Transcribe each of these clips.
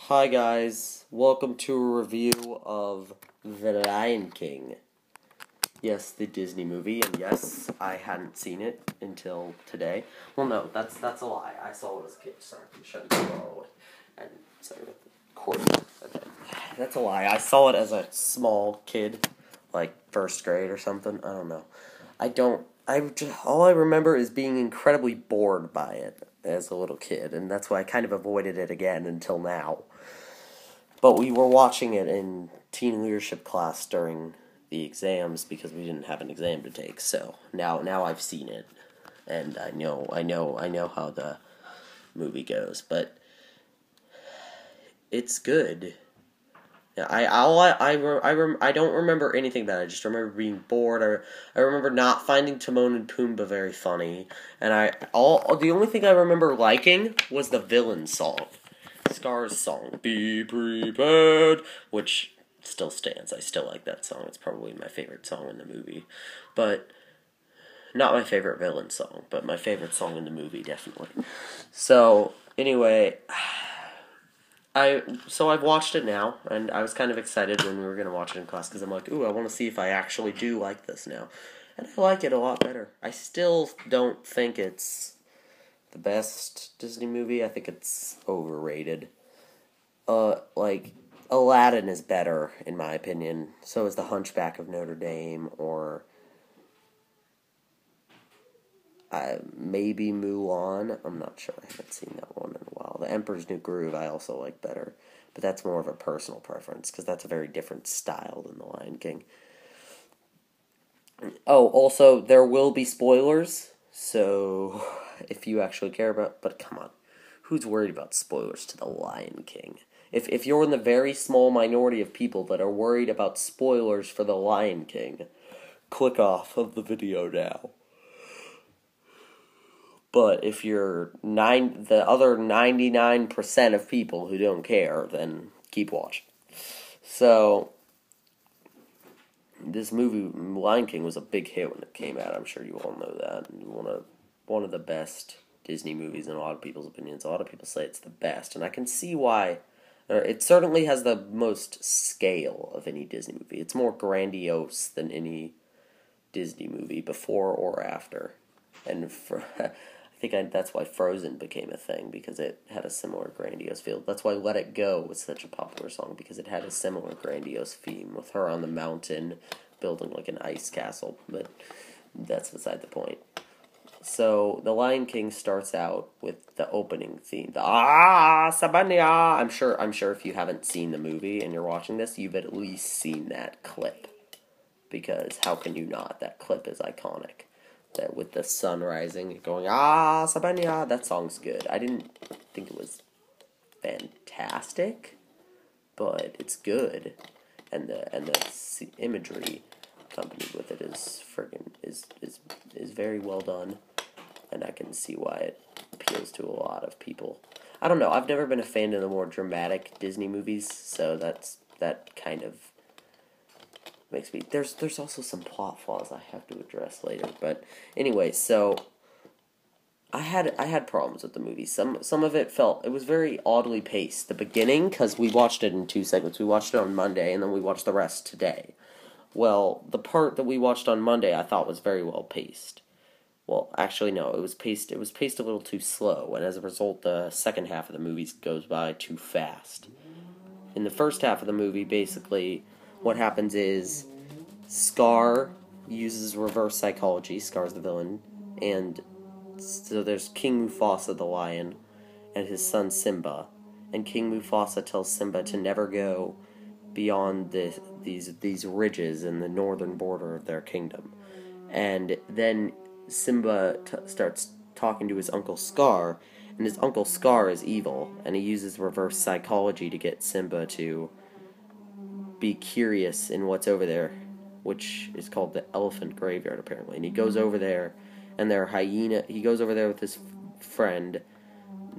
Hi guys, welcome to a review of The Lion King. Yes, the Disney movie, and yes, I hadn't seen it until today. Well, no, that's a lie. I saw it as a kid. Sorry, I'm shutting the door away. And sorry about the cord. Okay, that's a lie. I saw it as a small kid, like first grade or something. I don't know. All I remember is being incredibly bored by it as a little kid, and that's why I kind of avoided it again until now. But we were watching it in teen leadership class during the exams because we didn't have an exam to take. So now I've seen it, and I know how the movie goes. But it's good. Yeah, I don't remember anything about it. I just remember being bored. I remember not finding Timon and Pumbaa very funny, and the only thing I remember liking was the villain song. Scar's song, Be Prepared, which still stands. I still like that song. It's probably my favorite song in the movie. But, not my favorite villain song, but my favorite song in the movie, definitely. So, anyway, I've watched it now, and I was kind of excited when we were going to watch it in class, because I'm like, ooh, I want to see if I actually do like this now. And I like it a lot better. I still don't think it's the best Disney movie. I think it's overrated. Like, Aladdin is better, in my opinion. So is The Hunchback of Notre Dame, or maybe Mulan. I'm not sure. I haven't seen that one in a while. The Emperor's New Groove I also like better. But that's more of a personal preference, because that's a very different style than The Lion King. Oh, also, there will be spoilers, so if you actually care about... But come on, who's worried about spoilers to The Lion King? If you're in the very small minority of people that are worried about spoilers for The Lion King, click off of the video now. But if you're the other 99% of people who don't care, then keep watching. So, this movie, Lion King, was a big hit when it came out. I'm sure you all know that. One of the best Disney movies in a lot of people's opinions. A lot of people say it's the best, and I can see why. It certainly has the most scale of any Disney movie. It's more grandiose than any Disney movie before or after. And that's why Frozen became a thing, because it had a similar grandiose feel. That's why Let It Go was such a popular song, because it had a similar grandiose theme with her on the mountain building like an ice castle. But that's beside the point. So, The Lion King starts out with the opening theme. The Sabania! I'm sure if you haven't seen the movie and you're watching this, you've at least seen that clip. Because how can you not? That clip is iconic. That with the sun rising, going, Sabania! That song's good. I didn't think it was fantastic, but it's good. And the imagery accompanied with it is very well done. And I can see why it appeals to a lot of people. I don't know, I've never been a fan of the more dramatic Disney movies, so that kind of makes me... There's also some plot flaws I have to address later, but anyway, so I had problems with the movie. Some of it was very oddly paced. The beginning, because we watched it in 2 segments. We watched it on Monday, and then we watched the rest today. Well, the part that we watched on Monday I thought was very well paced. Well, actually, no, it was paced a little too slow, and as a result, the second half of the movie goes by too fast. In the first half of the movie, basically, what happens is Scar uses reverse psychology. Scar's the villain, and so there's King Mufasa the lion and his son Simba, and King Mufasa tells Simba to never go beyond these ridges in the northern border of their kingdom. And then Simba starts talking to his Uncle Scar, and his Uncle Scar is evil, and he uses reverse psychology to get Simba to be curious in what's over there, which is called the Elephant Graveyard, apparently. And he goes over there, and he goes over there with his friend,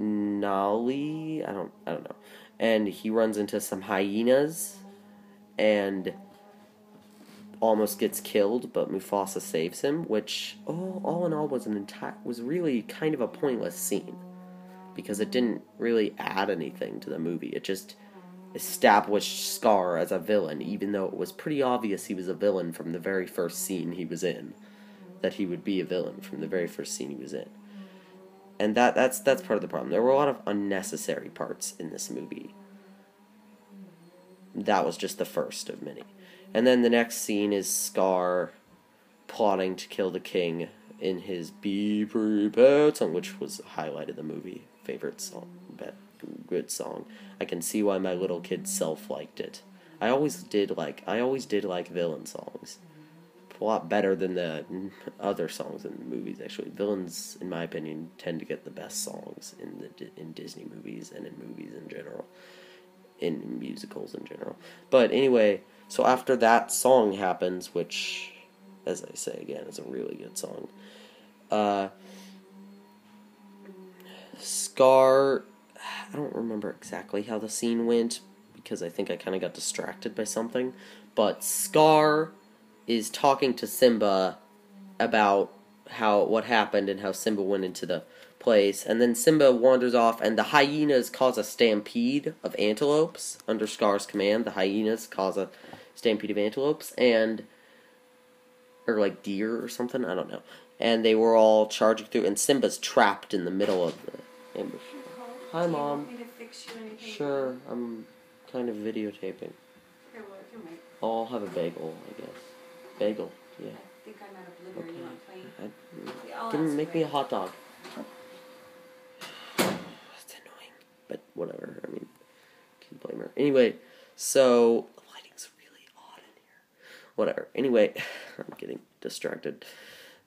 Nali, I don't know, and he runs into some hyenas, and almost gets killed, but Mufasa saves him, which all in all was really kind of a pointless scene. because it didn't really add anything to the movie. It just established Scar as a villain, even though it was pretty obvious he was a villain from the very first scene he was in. That he would be a villain from the very first scene he was in. And that's part of the problem. There were a lot of unnecessary parts in this movie. That was just the first of many. And then the next scene is Scar plotting to kill the king in his Be Prepared song, which was a highlight of the movie. Favorite song. Good song. I can see why my little kid self liked it. I always did like villain songs. A lot better than the other songs in the movies, actually. Villains, in my opinion, tend to get the best songs in Disney movies and in movies in general. In musicals in general. But anyway, so after that song happens, which, as I say again, is a really good song, Scar, I don't remember exactly how the scene went, because I think I kind of got distracted by something, but Scar is talking to Simba about what happened and how Simba went into the place, and then Simba wanders off, and the hyenas cause a stampede of antelopes under Scar's command. The hyenas cause a stampede of antelopes, or like deer or something, I don't know. And they were all charging through, and Simba's trapped in the middle of the ambush. Hi, Mom. Do you want me to fix you anything? Sure, I'm kind of videotaping. Okay, well, if you make. I'll have a bagel, I guess. Bagel, yeah. I think I'm out of liver. Okay. You want plain? Give me, make me a hot dog. That's annoying, but whatever. I mean, can't blame her. Anyway, so the lighting's really odd in here. Whatever. Anyway, I'm getting distracted.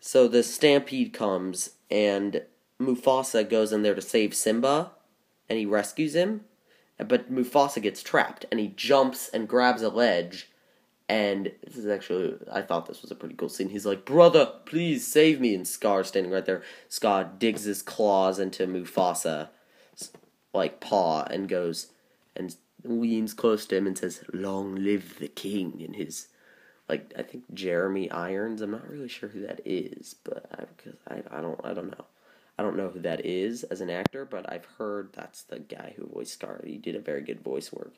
So the stampede comes, and Mufasa goes in there to save Simba, and he rescues him, but Mufasa gets trapped, and he jumps and grabs a ledge. And this is actually, I thought this was a pretty cool scene. He's like, "Brother, please save me." And Scar's standing right there. Scar digs his claws into Mufasa's, paw and goes and leans close to him and says, "Long live the king," in his, I think Jeremy Irons. I'm not really sure who that is, but I don't know. I don't know who that is as an actor, but I've heard that's the guy who voiced Scar. He did a very good voice work.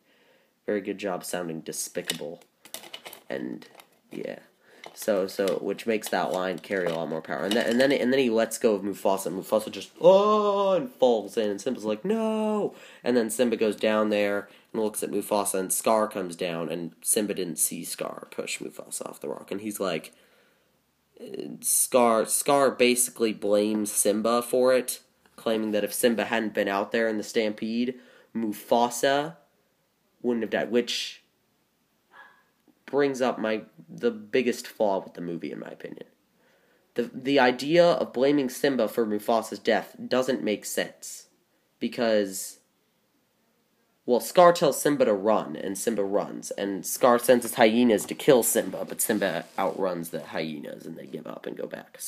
Very good job sounding despicable. And yeah, so which makes that line carry a lot more power. And then he lets go of Mufasa. And Mufasa just and falls in. And Simba's like, "No!" And then Simba goes down there and looks at Mufasa. And Scar comes down. And Simba didn't see Scar push Mufasa off the rock. And he's like, Scar basically blames Simba for it, claiming that if Simba hadn't been out there in the stampede, Mufasa wouldn't have died, which brings up the biggest flaw with the movie, in my opinion. The idea of blaming Simba for Mufasa's death doesn't make sense, because, well, Scar tells Simba to run, and Simba runs, and Scar sends his hyenas to kill Simba, but Simba outruns the hyenas, and they give up and go back.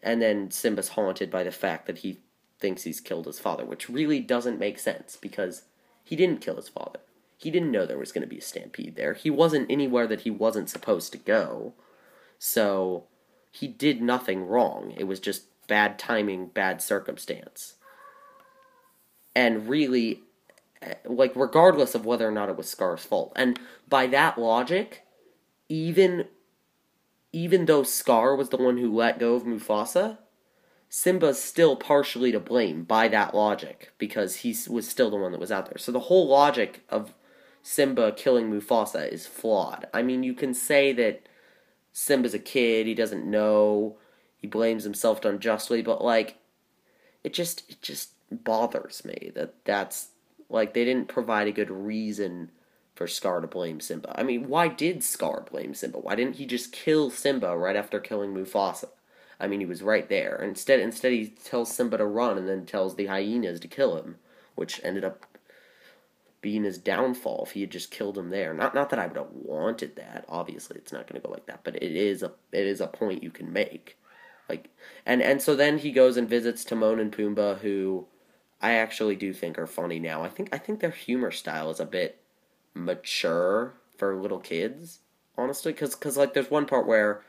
And then Simba's haunted by the fact that he thinks he's killed his father, which really doesn't make sense, because he didn't kill his father. He didn't know there was going to be a stampede there. He wasn't anywhere that he wasn't supposed to go. So, he did nothing wrong. It was just bad timing, bad circumstance. And really, regardless of whether or not it was Scar's fault. And by that logic, even though Scar was the one who let go of Mufasa, Simba's still partially to blame by that logic, because he was still the one that was out there. So the whole logic of Simba killing Mufasa is flawed. I mean, you can say that Simba's a kid, he doesn't know, he blames himself unjustly, but, it just bothers me that's, they didn't provide a good reason for Scar to blame Simba. I mean, why did Scar blame Simba? Why didn't he just kill Simba right after killing Mufasa? I mean, he was right there. Instead he tells Simba to run and then tells the hyenas to kill him, which ended up being his downfall if he had just killed him there. Not that I would have wanted that. Obviously, it's not going to go like that, but it is a point you can make. And so then he goes and visits Timon and Pumbaa, who I actually do think are funny now. I think their humor style is a bit mature for little kids, honestly, because there's one part where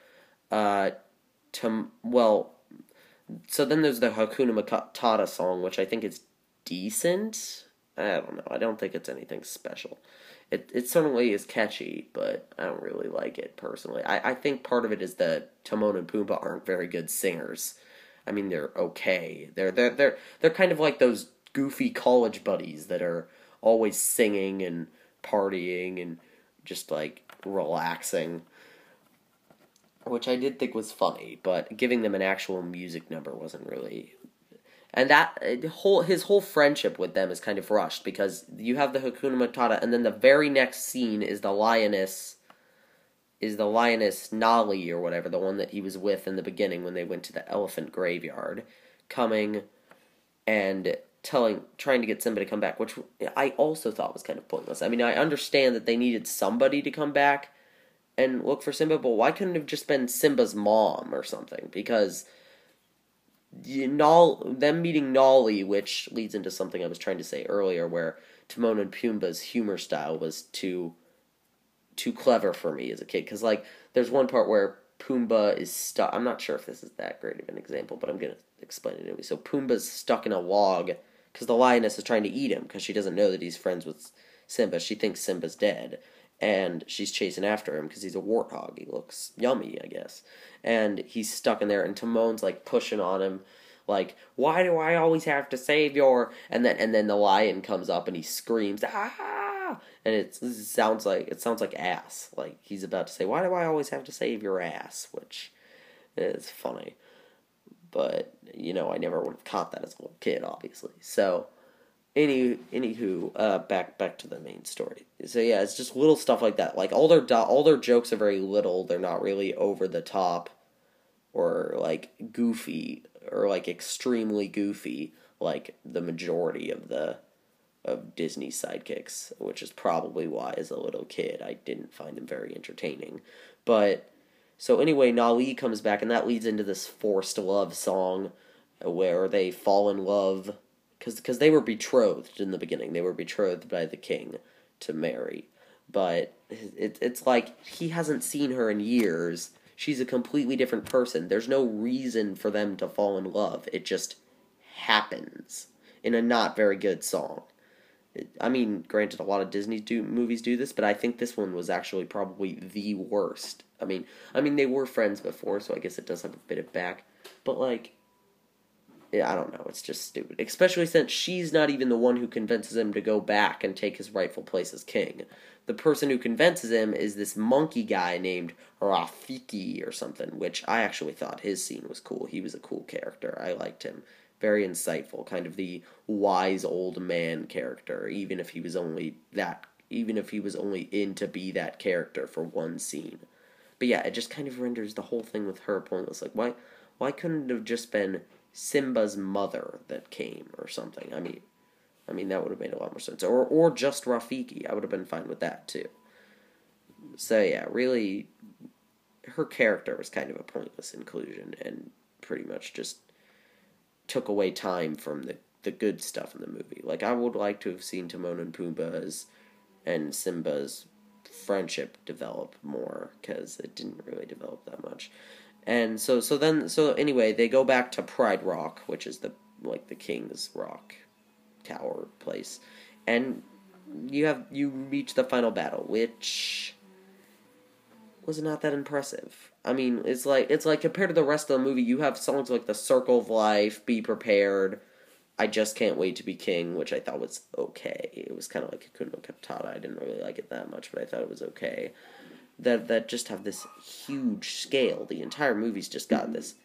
so then there's the Hakuna Matata song, which I think is decent. I don't know. I don't think it's anything special. It certainly is catchy, but I don't really like it personally. I think part of it is that Timon and Pumbaa aren't very good singers. I mean, they're okay. They're kind of like those goofy college buddies that are always singing and partying and just like relaxing, which I did think was funny, but giving them an actual music number wasn't really. And that his whole friendship with them is kind of rushed because you have the Hakuna Matata, and then the very next scene is the lioness Nali or whatever, the one that he was with in the beginning when they went to the elephant graveyard, coming and trying to get Simba to come back, which I also thought was kind of pointless. I mean, I understand that they needed somebody to come back and look for Simba, but why couldn't it have just been Simba's mom or something? Because them meeting Nolly, which leads into something I was trying to say earlier, where Timon and Pumbaa's humor style was too clever for me as a kid. Because, like, there's one part where Pumbaa is stuck. I'm not sure if this is that great of an example, but I'm going to explain it anyway. So Pumbaa's stuck in a log because the lioness is trying to eat him because she doesn't know that he's friends with Simba. She thinks Simba's dead. And she's chasing after him because he's a warthog. He looks yummy, I guess. And he's stuck in there, and Timon's, like, pushing on him, like, why do I always have to save your... And then the lion comes up, and he screams, ah! And it sounds like ass. Like, he's about to say, why do I always have to save your ass? Which is funny. But, I never would have caught that as a little kid, obviously. So... Anywho, back to the main story. So yeah, it's just little stuff like that. Like all their jokes are very little. They're not really over the top, or like goofy, or like extremely goofy, like the majority of Disney's sidekicks. Which is probably why, as a little kid, I didn't find them very entertaining. But so anyway, Nali comes back, and that leads into this forced love song, where they fall in love. Because they were betrothed in the beginning. They were betrothed by the king to marry. But it's like he hasn't seen her in years. She's a completely different person. There's no reason for them to fall in love. It just happens in a not very good song. I mean, granted, a lot of Disney movies do this, but I think this one was actually probably the worst. I mean, they were friends before, so I guess it does have a bit of back. But, like... yeah, I don't know, it's just stupid. Especially since she's not even the one who convinces him to go back and take his rightful place as king. The person who convinces him is this monkey guy named Rafiki or something, which I actually thought his scene was cool. He was a cool character. I liked him. Very insightful, kind of the wise old man character, even if he was only in to be that character for one scene. But yeah, it just kind of renders the whole thing with her pointless. Like, why couldn't it have just been Simba's mother that came or something? I mean that would have made a lot more sense. Or just Rafiki. I would have been fine with that too. So yeah, really, her character was kind of a pointless inclusion and pretty much just took away time from the good stuff in the movie. Like, I would like to have seen Timon and Pumbaa's and Simba's friendship develop more, because it didn't really develop that much. And so anyway, they go back to Pride Rock, which is the King's Rock tower place, and you reach the final battle, which was not that impressive. I mean, it's like compared to the rest of the movie, you have songs like The Circle of Life, Be Prepared, I Just Can't Wait to Be King, which I thought was okay. It was kind of like Hakuna Matata. I didn't really like it that much, but I thought it was okay. That just have this huge scale. The entire movie's just got this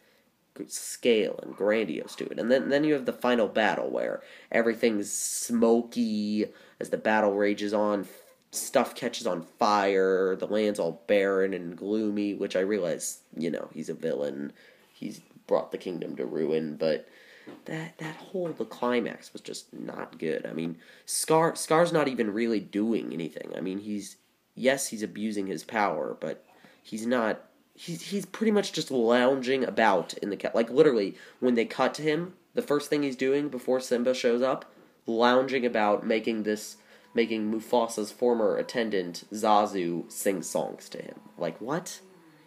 scale and grandiose to it. And then you have the final battle where everything's smoky as the battle rages on. Stuff catches on fire. The land's all barren and gloomy, which I realize, he's a villain. He's brought the kingdom to ruin, but the climax was just not good. I mean, Scar's not even really doing anything. I mean, he's abusing his power, but he's not. He's pretty much just lounging about in the like literally when they cut to him, the first thing he's doing before Simba shows up, lounging about, making Mufasa's former attendant Zazu sing songs to him. Like, what?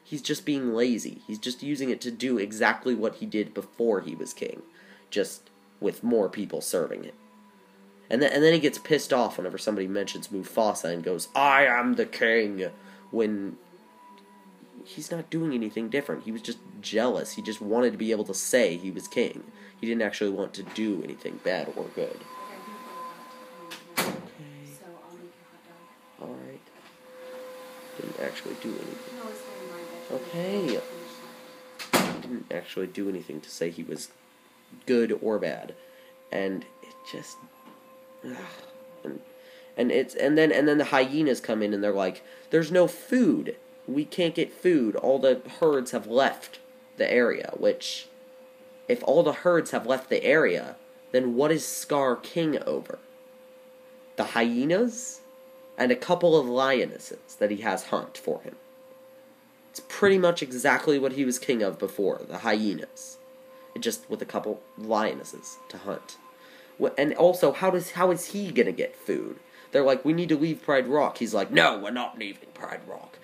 He's just being lazy. He's just using it to do exactly what he did before he was king, just with more people serving him. And then he gets pissed off whenever somebody mentions Mufasa and goes, "I am the king," when he's not doing anything different. He was just jealous. He just wanted to be able to say he was king. He didn't actually want to do anything bad or good. Okay. So I'll make a hot dog. Alright. Didn't actually do anything. No, it's very mind. Okay. Didn't actually do anything to say he was good or bad. And it just... And then the hyenas come in and they're like, "There's no food. We can't get food. All the herds have left the area," which, if all the herds have left the area, then what is Scar king over? The hyenas? And a couple of lionesses that he has hunt for him. It's pretty much exactly what he was king of before, the hyenas. Just with a couple lionesses to hunt. And also, how is he gonna get food? They're like, "We need to leave Pride Rock." He's like, "No, we're not leaving Pride Rock."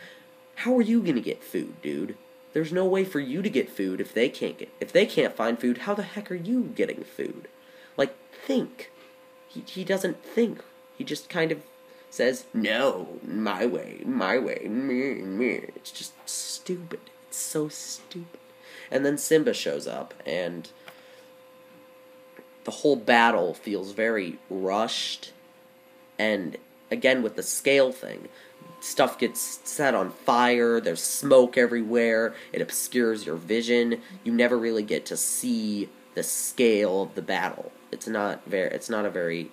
How are you gonna get food, dude? There's no way for you to get food if they can't find food. How the heck are you getting food? Like, think. He doesn't think. He just kind of says, "No, my way, me." It's just stupid. It's so stupid. And then Simba shows up, and the whole battle feels very rushed. And again, with the scale thing, stuff gets set on fire, there's smoke everywhere, it obscures your vision, you never really get to see the scale of the battle. It's not a very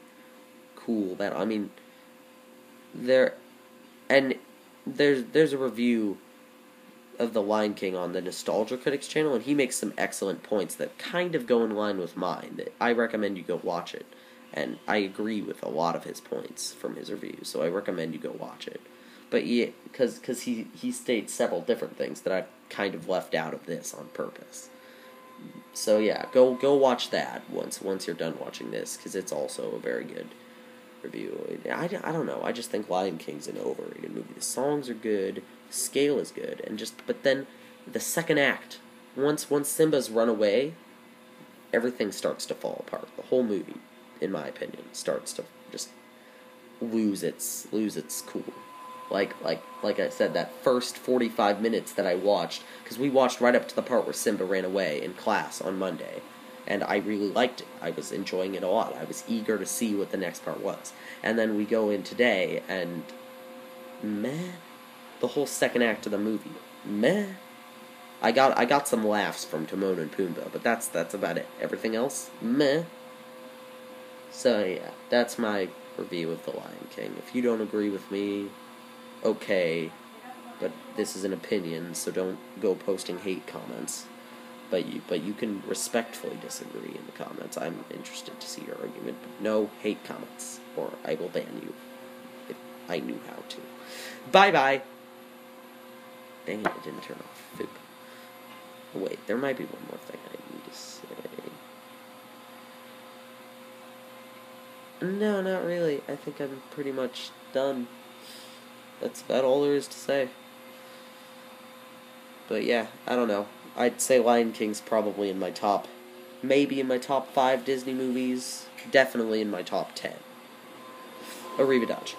cool battle. I mean, there's a review of The Lion King on the Nostalgia Critics channel, and he makes some excellent points that kind of go in line with mine. I recommend you go watch it, and I agree with a lot of his points from his review, so I recommend you go watch it. But yeah, because he states several different things that I've kind of left out of this on purpose. So yeah, go watch that once you're done watching this, because it's also a very good review. I don't know, I just think Lion King's an overrated movie. The songs are good, the scale is good, but then the second act, once Simba's run away, everything starts to fall apart. The whole movie, in my opinion, starts to just lose its cool. Like I said, that first 45 minutes that I watched, because we watched right up to the part where Simba ran away in class on Monday, and I really liked it. I was enjoying it a lot. I was eager to see what the next part was. And then we go in today, and meh. The whole second act of the movie, meh. I got some laughs from Timon and Pumbaa, but that's about it. Everything else, meh. So yeah, that's my review of The Lion King. If you don't agree with me, okay, but this is an opinion, so don't go posting hate comments. But you can respectfully disagree in the comments. I'm interested to see your argument, but no hate comments, or I will ban you if I knew how to. Bye-bye! Dang it, I didn't turn off food. Oh, wait, there might be one more thing I need to say. No, not really. I think I'm pretty much done. That's about all there is to say. But yeah, I don't know. I'd say Lion King's probably in my top, maybe in my top 5 Disney movies, definitely in my top 10. Arrivederci.